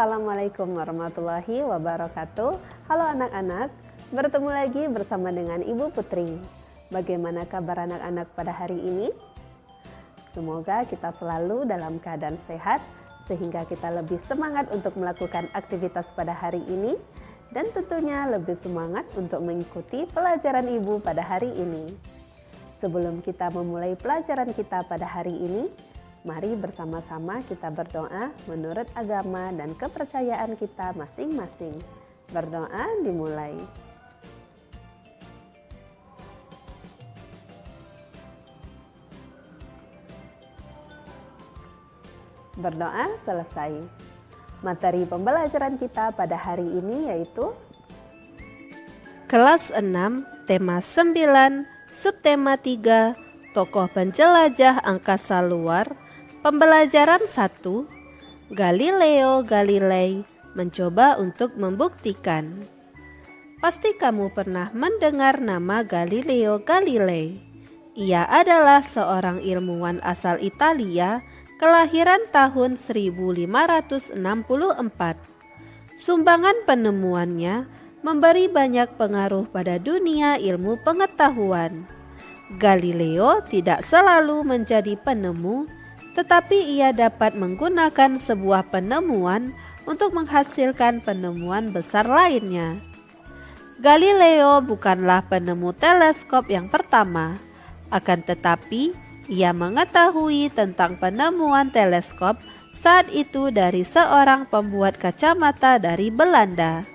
Assalamualaikum warahmatullahi wabarakatuh. Halo anak-anak, bertemu lagi bersama dengan Ibu Putri. Bagaimana kabar anak-anak pada hari ini? Semoga kita selalu dalam keadaan sehat sehingga kita lebih semangat untuk melakukan aktivitas pada hari ini dan tentunya lebih semangat untuk mengikuti pelajaran Ibu pada hari ini. Sebelum kita memulai pelajaran kita pada hari ini, mari bersama-sama kita berdoa menurut agama dan kepercayaan kita masing-masing. Berdoa dimulai. Berdoa selesai. Materi pembelajaran kita pada hari ini yaitu Kelas 6, tema 9, subtema 3, tokoh penjelajah angkasa luar. Pembelajaran 1, Galileo Galilei mencoba untuk membuktikan. Pasti kamu pernah mendengar nama Galileo Galilei. Ia adalah seorang ilmuwan asal Italia, kelahiran tahun 1564. Sumbangan penemuannya memberi banyak pengaruh pada dunia ilmu pengetahuan. Galileo tidak selalu menjadi penemu, tetapi ia dapat menggunakan sebuah penemuan untuk menghasilkan penemuan besar lainnya. Galileo bukanlah penemu teleskop yang pertama, akan tetapi ia mengetahui tentang penemuan teleskop saat itu dari seorang pembuat kacamata dari Belanda.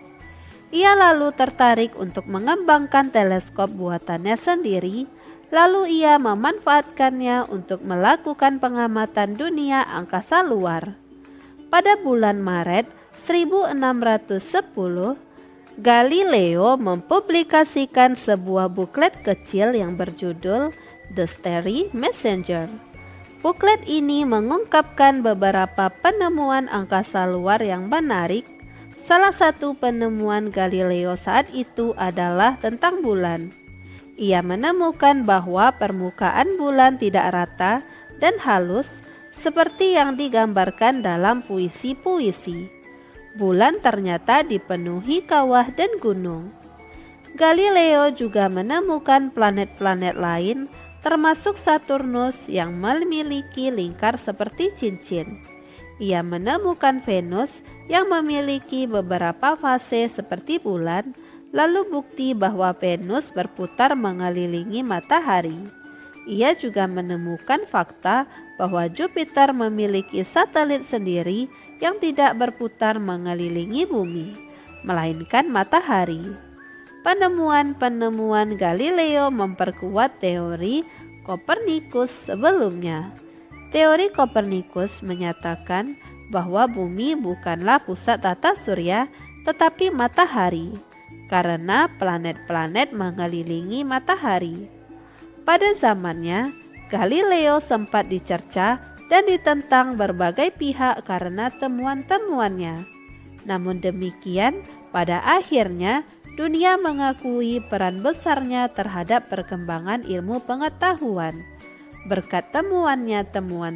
Ia lalu tertarik untuk mengembangkan teleskop buatannya sendiri. Lalu ia memanfaatkannya untuk melakukan pengamatan dunia angkasa luar. Pada bulan Maret 1610, Galileo mempublikasikan sebuah buklet kecil yang berjudul The Starry Messenger. Buklet ini mengungkapkan beberapa penemuan angkasa luar yang menarik. Salah satu penemuan Galileo saat itu adalah tentang bulan. Ia menemukan bahwa permukaan bulan tidak rata dan halus seperti yang digambarkan dalam puisi-puisi. Bulan ternyata dipenuhi kawah dan gunung. Galileo juga menemukan planet-planet lain termasuk Saturnus yang memiliki lingkar seperti cincin. Ia menemukan Venus yang memiliki beberapa fase seperti bulan, lalu bukti bahwa Venus berputar mengelilingi matahari. Ia juga menemukan fakta bahwa Jupiter memiliki satelit sendiri yang tidak berputar mengelilingi bumi, melainkan matahari. Penemuan-penemuan Galileo memperkuat teori Kopernikus sebelumnya. Teori Kopernikus menyatakan bahwa bumi bukanlah pusat tata surya, tetapi matahari, karena planet-planet mengelilingi matahari. Pada zamannya, Galileo sempat dicerca dan ditentang berbagai pihak karena temuan-temuannya. Namun demikian, pada akhirnya dunia mengakui peran besarnya terhadap perkembangan ilmu pengetahuan. Berkat temuan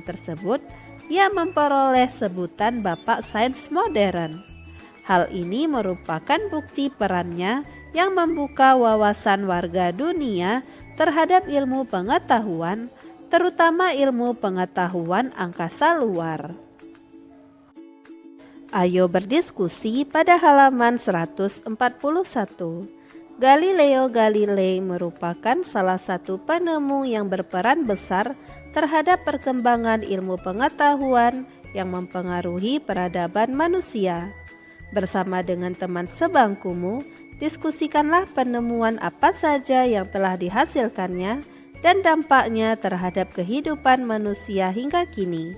tersebut, ia memperoleh sebutan Bapak Sains Modern. Hal ini merupakan bukti perannya yang membuka wawasan warga dunia terhadap ilmu pengetahuan, terutama ilmu pengetahuan angkasa luar. Ayo berdiskusi pada halaman 141. Galileo Galilei merupakan salah satu penemu yang berperan besar terhadap perkembangan ilmu pengetahuan yang mempengaruhi peradaban manusia. Bersama dengan teman sebangkumu, diskusikanlah penemuan apa saja yang telah dihasilkannya dan dampaknya terhadap kehidupan manusia hingga kini.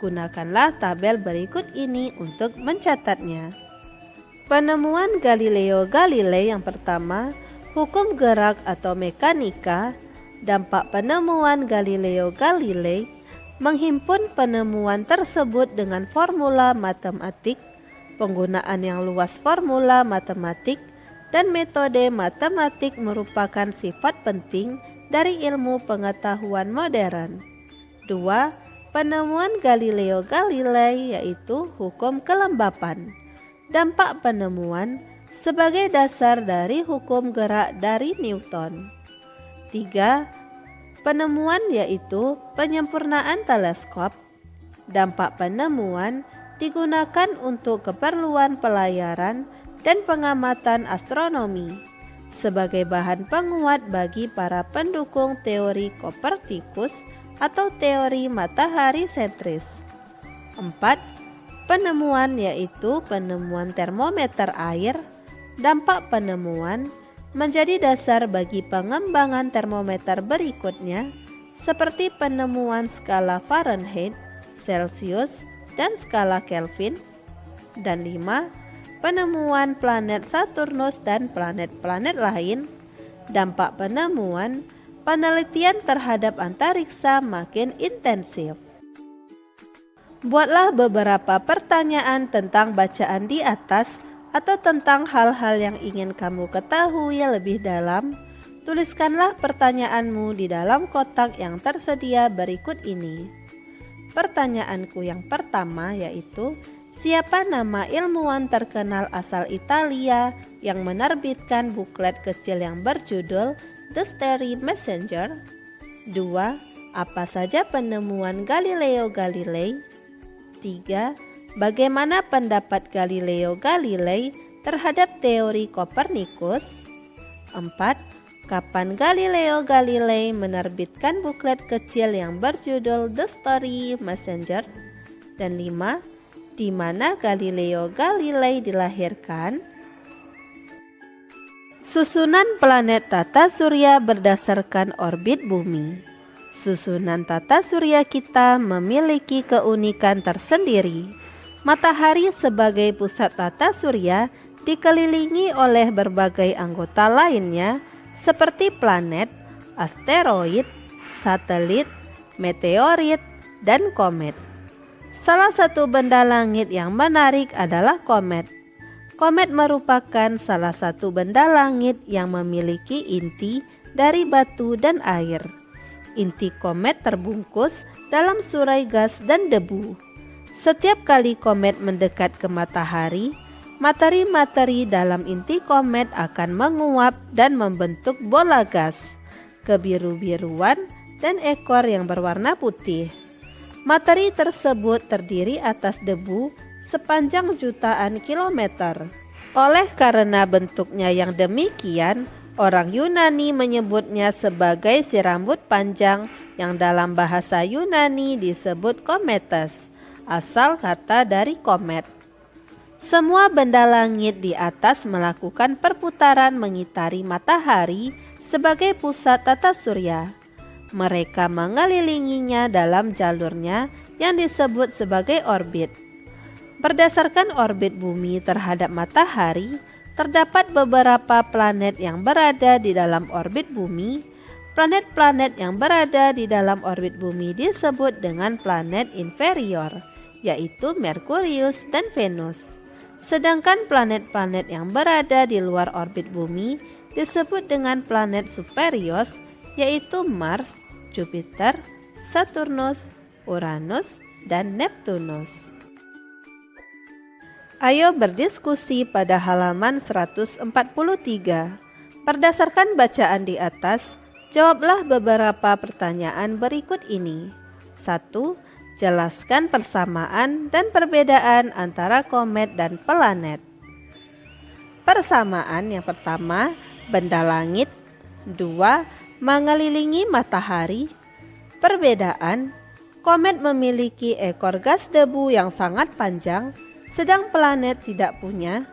Gunakanlah tabel berikut ini untuk mencatatnya. Penemuan Galileo Galilei yang pertama, hukum gerak atau mekanika. Dampak penemuan Galileo Galilei, menghimpun penemuan tersebut dengan formula matematik, penggunaan yang luas formula matematik, dan metode matematik merupakan sifat penting dari ilmu pengetahuan modern. 2. Penemuan Galileo Galilei yaitu hukum kelembapan. Dampak penemuan sebagai dasar dari hukum gerak dari Newton. 3. Penemuan yaitu penyempurnaan teleskop. Dampak penemuan digunakan untuk keperluan pelayaran dan pengamatan astronomi sebagai bahan penguat bagi para pendukung teori Kopernikus atau teori matahari sentris. 4. Penemuan yaitu penemuan termometer air. Dampak penemuan menjadi dasar bagi pengembangan termometer berikutnya seperti penemuan skala Fahrenheit, Celsius, dan skala Kelvin. Dan 5. Penemuan planet Saturnus dan planet-planet lain. Dampak penemuan penelitian terhadap antariksa makin intensif. Buatlah beberapa pertanyaan tentang bacaan di atas atau tentang hal-hal yang ingin kamu ketahui lebih dalam. Tuliskanlah pertanyaanmu di dalam kotak yang tersedia berikut ini. Pertanyaanku yang pertama yaitu, siapa nama ilmuwan terkenal asal Italia yang menerbitkan buklet kecil yang berjudul The Starry Messenger? 2. Apa saja penemuan Galileo Galilei? 3. Bagaimana pendapat Galileo Galilei terhadap teori Kopernikus? 4. Kapan Galileo Galilei menerbitkan buklet kecil yang berjudul The Starry Messenger? Dan 5. Di mana Galileo Galilei dilahirkan? Susunan planet tata surya berdasarkan orbit bumi. Susunan tata surya kita memiliki keunikan tersendiri. Matahari sebagai pusat tata surya dikelilingi oleh berbagai anggota lainnya seperti planet, asteroid, satelit, meteorit, dan komet. Salah satu benda langit yang menarik adalah komet. Komet merupakan salah satu benda langit yang memiliki inti dari batu dan air. Inti komet terbungkus dalam surai gas dan debu. Setiap kali komet mendekat ke matahari, materi-materi dalam inti komet akan menguap dan membentuk bola gas, kebiru-biruan, dan ekor yang berwarna putih. Materi tersebut terdiri atas debu sepanjang jutaan kilometer. Oleh karena bentuknya yang demikian, orang Yunani menyebutnya sebagai si rambut panjang yang dalam bahasa Yunani disebut kometes, asal kata dari komet. Semua benda langit di atas melakukan perputaran mengitari matahari sebagai pusat tata surya. Mereka mengelilinginya dalam jalurnya yang disebut sebagai orbit. Berdasarkan orbit bumi terhadap matahari, terdapat beberapa planet yang berada di dalam orbit bumi. Planet-planet yang berada di dalam orbit bumi disebut dengan planet inferior, yaitu Merkurius dan Venus. Sedangkan planet-planet yang berada di luar orbit bumi disebut dengan planet superior, yaitu Mars, Jupiter, Saturnus, Uranus, dan Neptunus. Ayo berdiskusi pada halaman 143. Berdasarkan bacaan di atas, jawablah beberapa pertanyaan berikut ini. 1. Jelaskan persamaan dan perbedaan antara komet dan planet. Persamaan yang pertama, benda langit. 2. Mengelilingi matahari. Perbedaan, komet memiliki ekor gas debu yang sangat panjang, sedang planet tidak punya.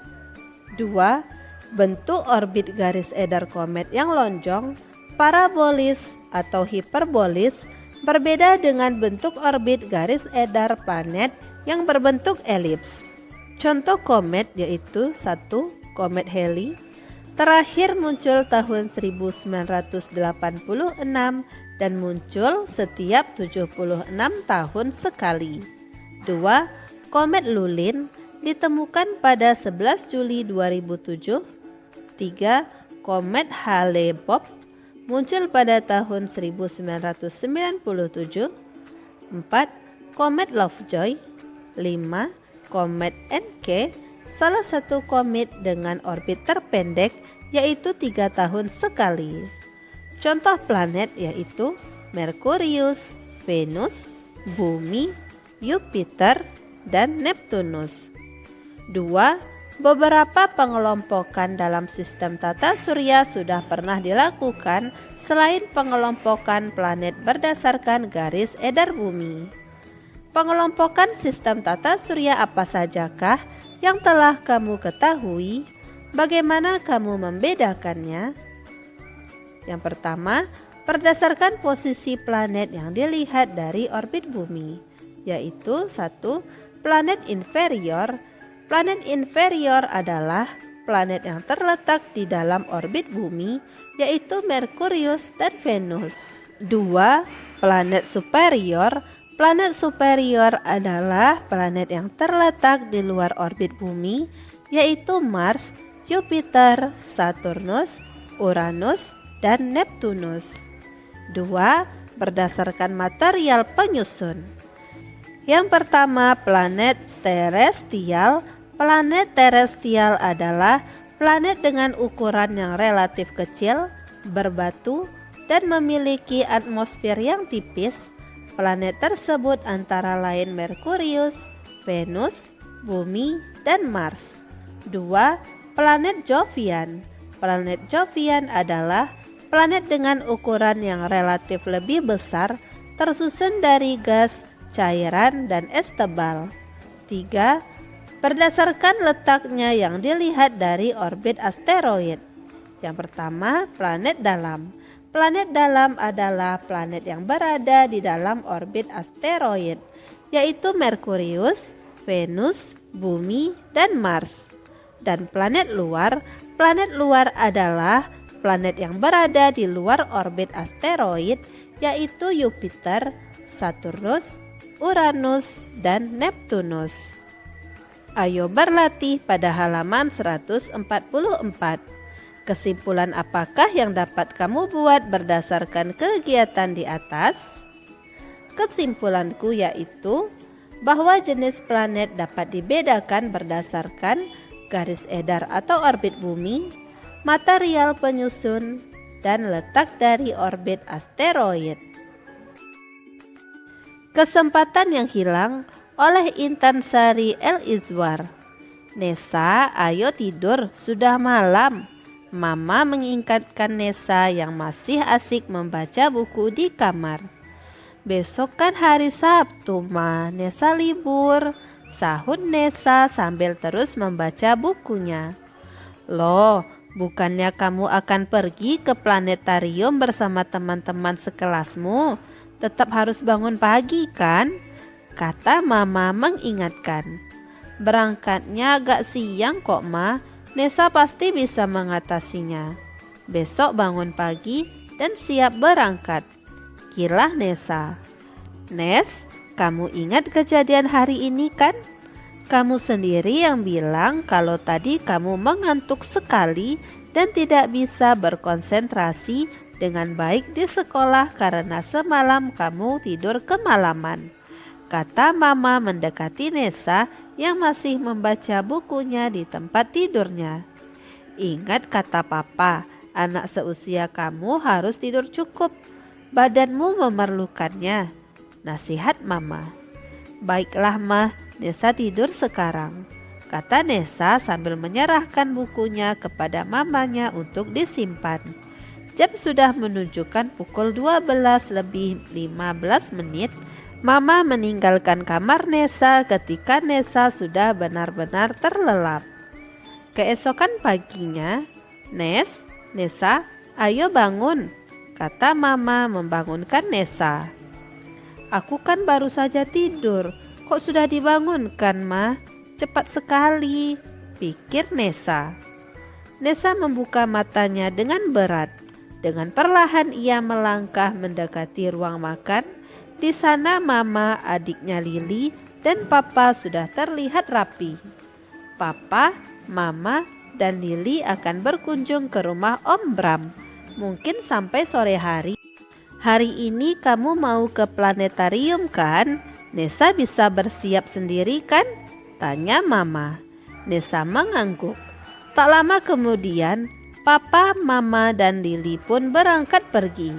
2. Bentuk orbit garis edar komet yang lonjong, parabolis atau hiperbolis, berbeda dengan bentuk orbit garis edar planet yang berbentuk elips. Contoh komet yaitu 1. Komet Halley, terakhir muncul tahun 1986 dan muncul setiap 76 tahun sekali. 2. Komet Lulin ditemukan pada 11 Juli 2007. 3. Komet Hale-Bopp muncul pada tahun 1997. 4. komet Lovejoy. 5. Komet Encke, salah satu komet dengan orbit terpendek yaitu 3 tahun sekali. Contoh planet yaitu Merkurius, Venus, Bumi, Jupiter, dan Neptunus. 2. Beberapa pengelompokan dalam sistem tata surya sudah pernah dilakukan selain pengelompokan planet berdasarkan garis edar bumi. Pengelompokan sistem tata surya apa sajakah yang telah kamu ketahui? Bagaimana kamu membedakannya? Yang pertama, berdasarkan posisi planet yang dilihat dari orbit bumi, yaitu 1. Planet inferior. Planet inferior adalah planet yang terletak di dalam orbit bumi, yaitu Merkurius dan Venus. 2. Planet superior. Planet superior adalah planet yang terletak di luar orbit bumi, yaitu Mars, Jupiter, Saturnus, Uranus, dan Neptunus. 2. Berdasarkan material penyusun. Yang pertama, planet terestial. Planet terestial adalah planet dengan ukuran yang relatif kecil, berbatu, dan memiliki atmosfer yang tipis. Planet tersebut antara lain Merkurius, Venus, Bumi, dan Mars. 2. Planet Jovian. Planet Jovian adalah planet dengan ukuran yang relatif lebih besar, tersusun dari gas, cairan, dan es tebal. 3. Berdasarkan letaknya yang dilihat dari orbit asteroid. Yang pertama, planet dalam. Planet dalam adalah planet yang berada di dalam orbit asteroid, yaitu Merkurius, Venus, Bumi, dan Mars. Dan planet luar adalah planet yang berada di luar orbit asteroid, yaitu Jupiter, Saturnus, Uranus, dan Neptunus. Ayo berlatih pada halaman 144. Kesimpulan apakah yang dapat kamu buat berdasarkan kegiatan di atas? Kesimpulanku yaitu bahwa jenis planet dapat dibedakan berdasarkan garis edar atau orbit bumi, material penyusun, dan letak dari orbit asteroid. Kesempatan yang hilang oleh Intan Sari El Izwar. Nesa, ayo tidur, sudah malam. Mama mengingatkan Nesa yang masih asik membaca buku di kamar. Besok kan hari Sabtu, Ma. Nesa libur, sahut Nesa sambil terus membaca bukunya. Loh, bukannya kamu akan pergi ke planetarium bersama teman-teman sekelasmu? Tetap harus bangun pagi kan? Kata Mama mengingatkan. Berangkatnya agak siang kok, Ma. Nesa pasti bisa mengatasinya. Besok bangun pagi dan siap berangkat. Kilah Nesa. Nes, kamu ingat kejadian hari ini kan? Kamu sendiri yang bilang kalau tadi kamu mengantuk sekali dan tidak bisa berkonsentrasi dengan baik di sekolah karena semalam kamu tidur kemalaman. Kata Mama mendekati Nesa yang masih membaca bukunya di tempat tidurnya. Ingat kata Papa, anak seusia kamu harus tidur cukup. Badanmu memerlukannya. Nasihat Mama. Baiklah Ma, Nesa tidur sekarang. Kata Nesa sambil menyerahkan bukunya kepada mamanya untuk disimpan. Jam sudah menunjukkan pukul 12 lebih 15 menit. Mama meninggalkan kamar Nesa ketika Nesa sudah benar-benar terlelap. Keesokan paginya, Nesa, ayo bangun, kata Mama membangunkan Nesa. Aku kan baru saja tidur, kok sudah dibangunkan, Ma? Cepat sekali, pikir Nesa. Nesa membuka matanya dengan berat. Dengan perlahan ia melangkah mendekati ruang makan. Di sana Mama, adiknya Lili, dan Papa sudah terlihat rapi. Papa, Mama, dan Lili akan berkunjung ke rumah Om Bram. Mungkin sampai sore hari. Hari ini kamu mau ke planetarium kan? Nessa bisa bersiap sendiri kan? Tanya Mama. Nessa mengangguk. Tak lama kemudian, Papa, Mama, dan Lily pun berangkat pergi.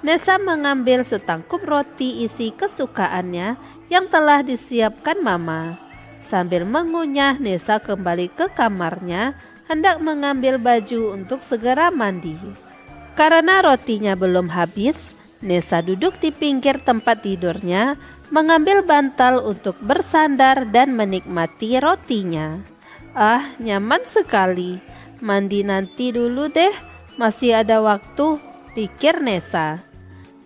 Nessa mengambil setangkup roti isi kesukaannya yang telah disiapkan Mama. Sambil mengunyah, Nessa kembali ke kamarnya, hendak mengambil baju untuk segera mandi. Karena rotinya belum habis, Nessa duduk di pinggir tempat tidurnya, mengambil bantal untuk bersandar dan menikmati rotinya. Ah, nyaman sekali. Mandi nanti dulu deh, masih ada waktu, pikir Nessa.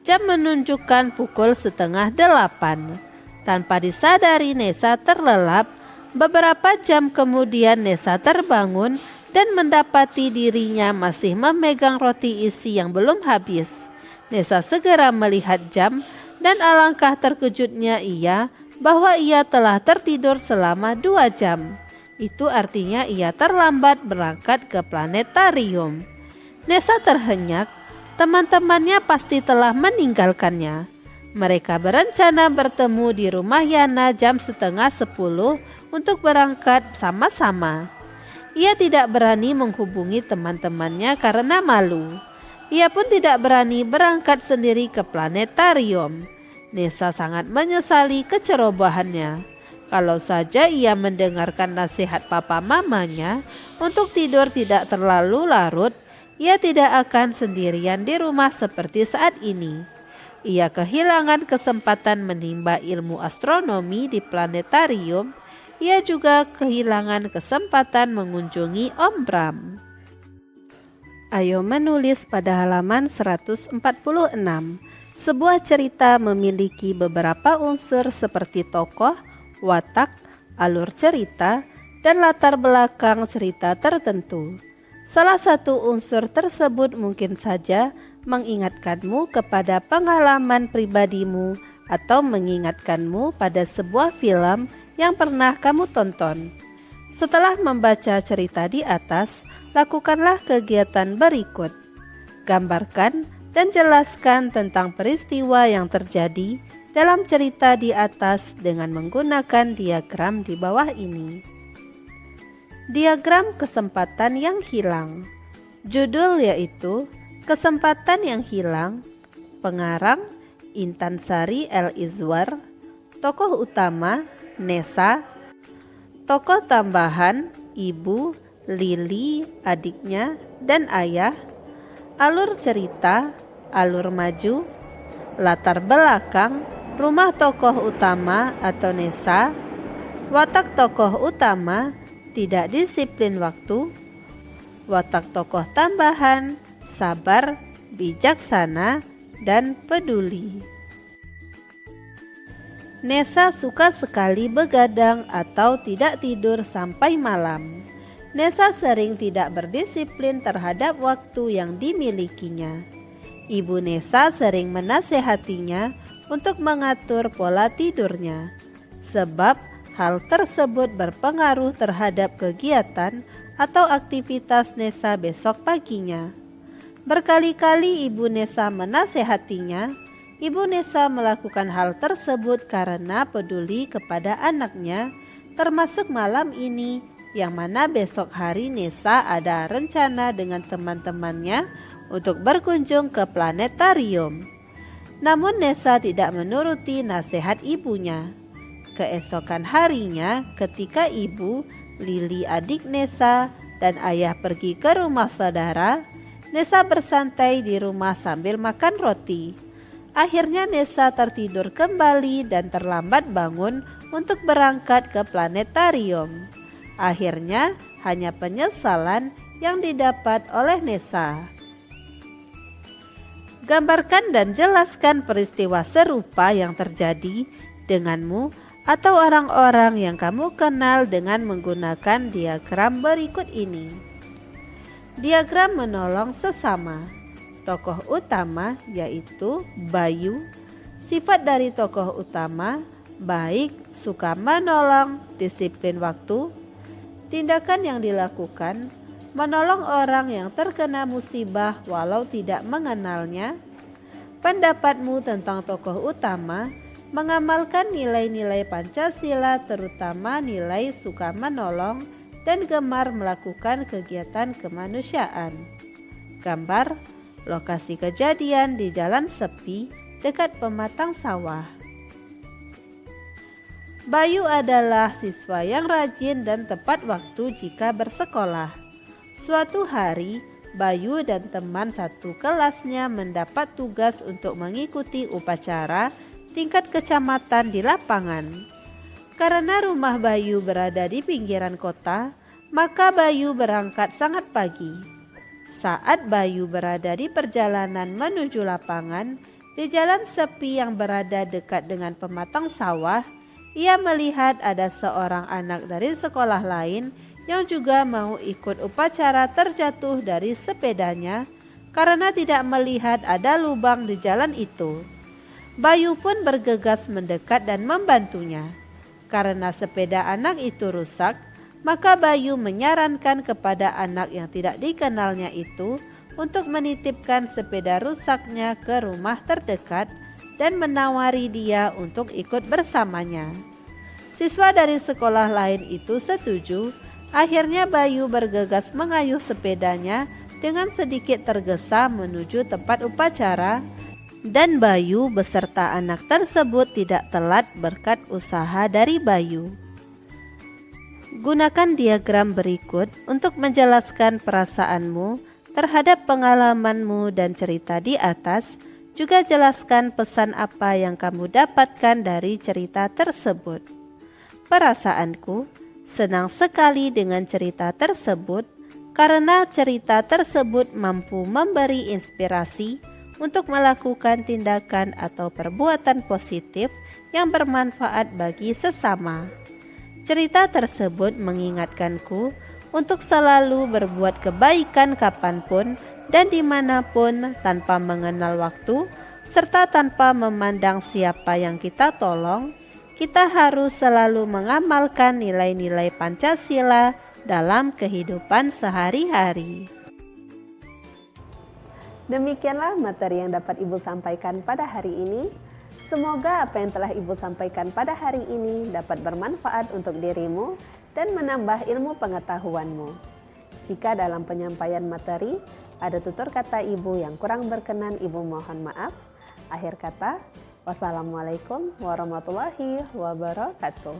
Jam menunjukkan pukul 7:30. Tanpa disadari Nessa terlelap. Beberapa jam kemudian Nessa terbangun dan mendapati dirinya masih memegang roti isi yang belum habis. Nessa segera melihat jam dan alangkah terkejutnya ia bahwa ia telah tertidur selama 2 jam. Itu artinya ia terlambat berangkat ke planetarium. Nessa terhenyak, teman-temannya pasti telah meninggalkannya. Mereka berencana bertemu di rumah Yana jam 9:30 untuk berangkat sama-sama. Ia tidak berani menghubungi teman-temannya karena malu. Ia pun tidak berani berangkat sendiri ke planetarium. Nessa sangat menyesali kecerobohannya. Kalau saja ia mendengarkan nasihat papa mamanya untuk tidur tidak terlalu larut, ia tidak akan sendirian di rumah seperti saat ini. Ia kehilangan kesempatan menimba ilmu astronomi di planetarium. Ia juga kehilangan kesempatan mengunjungi Om Bram. Ayo menulis pada halaman 146. Sebuah cerita memiliki beberapa unsur seperti tokoh, watak, alur cerita, dan latar belakang cerita tertentu. Salah satu unsur tersebut mungkin saja mengingatkanmu kepada pengalaman pribadimu atau mengingatkanmu pada sebuah film yang pernah kamu tonton. Setelah membaca cerita di atas, lakukanlah kegiatan berikut. Gambarkan dan jelaskan tentang peristiwa yang terjadi dalam cerita di atas dengan menggunakan diagram di bawah ini. Diagram kesempatan yang hilang. Judul yaitu Kesempatan yang Hilang. Pengarang Intan Sari El Izwar. Tokoh utama Nessa. Tokoh tambahan Ibu, Lily, adiknya, dan ayah. Alur cerita, alur maju. Latar belakang, rumah tokoh utama atau Nessa. Watak tokoh utama, tidak disiplin waktu. Watak tokoh tambahan, sabar, bijaksana, dan peduli. Nessa suka sekali begadang atau tidak tidur sampai malam. Nessa sering tidak berdisiplin terhadap waktu yang dimilikinya. Ibu Nessa sering menasehatinya untuk mengatur pola tidurnya, sebab hal tersebut berpengaruh terhadap kegiatan atau aktivitas Nessa besok paginya. Berkali-kali Ibu Nessa menasehatinya. Ibu Nessa melakukan hal tersebut karena peduli kepada anaknya, termasuk malam ini, yang mana besok hari Nessa ada rencana dengan teman-temannya untuk berkunjung ke planetarium. Namun Nessa tidak menuruti nasihat ibunya. Keesokan harinya, ketika ibu, Lily adik Nessa, dan ayah pergi ke rumah saudara, Nessa bersantai di rumah sambil makan roti. Akhirnya Nessa tertidur kembali dan terlambat bangun untuk berangkat ke planetarium. Akhirnya hanya penyesalan yang didapat oleh Nessa. Gambarkan dan jelaskan peristiwa serupa yang terjadi denganmu atau orang-orang yang kamu kenal dengan menggunakan diagram berikut ini. Diagram menolong sesama. Tokoh utama yaitu Bayu. Sifat dari tokoh utama baik, suka menolong, disiplin waktu. Tindakan yang dilakukan menolong orang yang terkena musibah walau tidak mengenalnya. Pendapatmu tentang tokoh utama mengamalkan nilai-nilai Pancasila, terutama nilai suka menolong dan gemar melakukan kegiatan kemanusiaan. Gambar lokasi kejadian di jalan sepi dekat pematang sawah. Bayu adalah siswa yang rajin dan tepat waktu jika bersekolah. Suatu hari, Bayu dan teman satu kelasnya mendapat tugas untuk mengikuti upacara tingkat kecamatan di lapangan. Karena rumah Bayu berada di pinggiran kota, maka Bayu berangkat sangat pagi. Saat Bayu berada di perjalanan menuju lapangan, di jalan sepi yang berada dekat dengan pematang sawah, ia melihat ada seorang anak dari sekolah lain yang juga mau ikut upacara terjatuh dari sepedanya karena tidak melihat ada lubang di jalan itu. Bayu pun bergegas mendekat dan membantunya. Karena sepeda anak itu rusak, maka Bayu menyarankan kepada anak yang tidak dikenalnya itu untuk menitipkan sepeda rusaknya ke rumah terdekat dan menawari dia untuk ikut bersamanya. Siswa dari sekolah lain itu setuju. Akhirnya Bayu bergegas mengayuh sepedanya dengan sedikit tergesa menuju tempat upacara, dan Bayu beserta anak tersebut tidak telat berkat usaha dari Bayu. Gunakan diagram berikut untuk menjelaskan perasaanmu terhadap pengalamanmu dan cerita di atas. Juga jelaskan pesan apa yang kamu dapatkan dari cerita tersebut. Perasaanku, senang sekali dengan cerita tersebut karena cerita tersebut mampu memberi inspirasi untuk melakukan tindakan atau perbuatan positif yang bermanfaat bagi sesama. Cerita tersebut mengingatkanku untuk selalu berbuat kebaikan kapanpun dan dimanapun tanpa mengenal waktu, serta tanpa memandang siapa yang kita tolong. Kita harus selalu mengamalkan nilai-nilai Pancasila dalam kehidupan sehari-hari. Demikianlah materi yang dapat Ibu sampaikan pada hari ini. Semoga apa yang telah Ibu sampaikan pada hari ini dapat bermanfaat untuk dirimu dan menambah ilmu pengetahuanmu. Jika dalam penyampaian materi ada tutur kata Ibu yang kurang berkenan, Ibu mohon maaf. Akhir kata, wassalamualaikum warahmatullahi wabarakatuh.